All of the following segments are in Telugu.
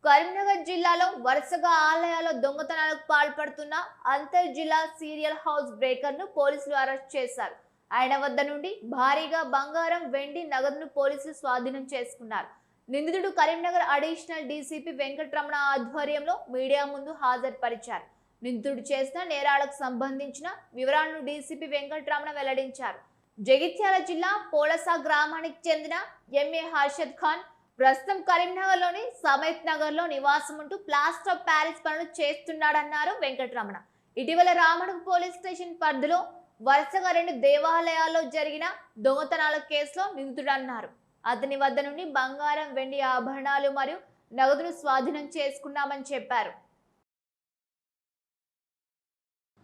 కరీంనగర్ జిల్లాలో వరుసగా ఆలయాల్లో దొంగతనాలకు పాల్పడుతున్న అంతర్ జిల్లా సీరియల్ హౌస్ బ్రేకర్ ను పోలీసులు అరెస్ట్ చేశారు. ఆయన వద్ద నుండి భారీగా బంగారం, వెండి, నగదును పోలీసులు స్వాధీనం చేసుకున్నారు. నిందితుడు కరీంనగర్ అడిషనల్ డీసీపీ వెంకటరమణ ఆధ్వర్యంలో మీడియా ముందు హాజరుపరిచారు. నిందితుడు చేసిన నేరాలకు సంబంధించిన వివరాలను డీసీపీ వెంకటరమణ వెల్లడించారు. జగిత్యాల జిల్లా పోలస గ్రామానికి చెందిన ఎంఏ హర్షద్ ఖాన్ ప్రస్తుతం కరీంనగర్లోని సమేత్ నగర్లో నివాసం ఉంటూ ప్లాస్టర్ ఆఫ్ ప్యారిస్ పనులు చేస్తున్నాడన్నారు వెంకటరమణ. ఇటీవల రామడుగు పోలీస్ స్టేషన్ పరిధిలో వరుసగా 2 దేవాలయాల్లో జరిగిన దొంగతనాల కేసులో నిందితుడన్నారు. అతని వద్ద నుండి బంగారం, వెండి ఆభరణాలు మరియు నగదును స్వాధీనం చేసుకున్నామని చెప్పారు.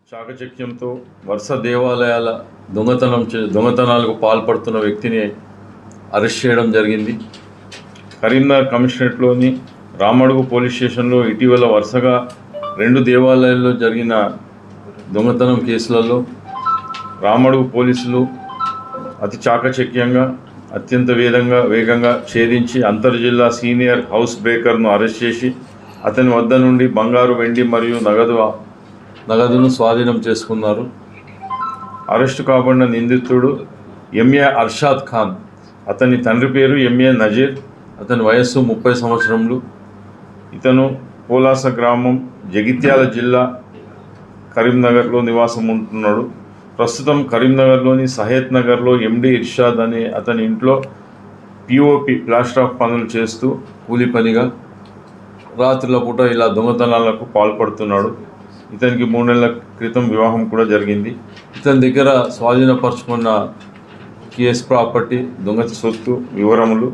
చాకచక్యంతో వరుస దేవాలయాల దొంగతనాలకు పాల్పడుతున్న వ్యక్తిని అరెస్ట్ చేయడం జరిగింది. కరీంనగర్ కమిషనరేట్లోని రామడుగు పోలీస్ స్టేషన్లో ఇటీవల వరుసగా 2 దేవాలయాల్లో జరిగిన దొంగతనం కేసులలో రామడుగు పోలీసులు అతి చాకచక్యంగా, అత్యంత వేగంగా ఛేదించి అంతర్జిల్లా సీనియర్ హౌస్ బ్రేకర్ను అరెస్ట్ చేసి అతని వద్ద నుండి బంగారు, వెండి మరియు నగదును స్వాధీనం చేసుకున్నారు. అరెస్టు కాబడిన నిందితుడు ఎంఏ హర్షద్ ఖాన్. అతని తండ్రి పేరు ఎంఏ నజీర్. అతని వయస్సు 30 సంవత్సరములు. ఇతను పోలాస గ్రామం, జగిత్యాల జిల్లా, కరీంనగర్లో నివాసం ఉంటున్నాడు. ప్రస్తుతం కరీంనగర్లోని సహేత్ నగర్లో ఎండి ఇర్షాద్ అనే అతని ఇంట్లో పిఓపి ప్లాస్టర్ ఆఫ్ పనులు చేస్తూ కూలి పనిగా రాత్రుల పూట ఇలా దొంగతనాలకు పాల్పడుతున్నాడు. ఇతనికి 3 నెలల క్రితం వివాహం కూడా జరిగింది. ఇతని దగ్గర స్వాధీనపరుచుకున్న కేస్ ప్రాపర్టీ, దొంగ సొత్తు వివరములు,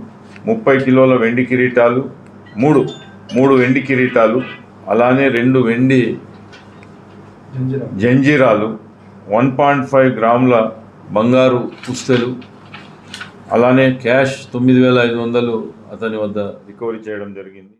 30 కిలోల వెండి కిరీటాలు, 3 వెండి కిరీటాలు, అలానే 2 వెండి జంజీరాలు, 1.5 గ్రాముల బంగారు పుస్తెలు, అలానే క్యాష్ 9,500 అతని వద్ద రికవరీ చేయడం జరిగింది.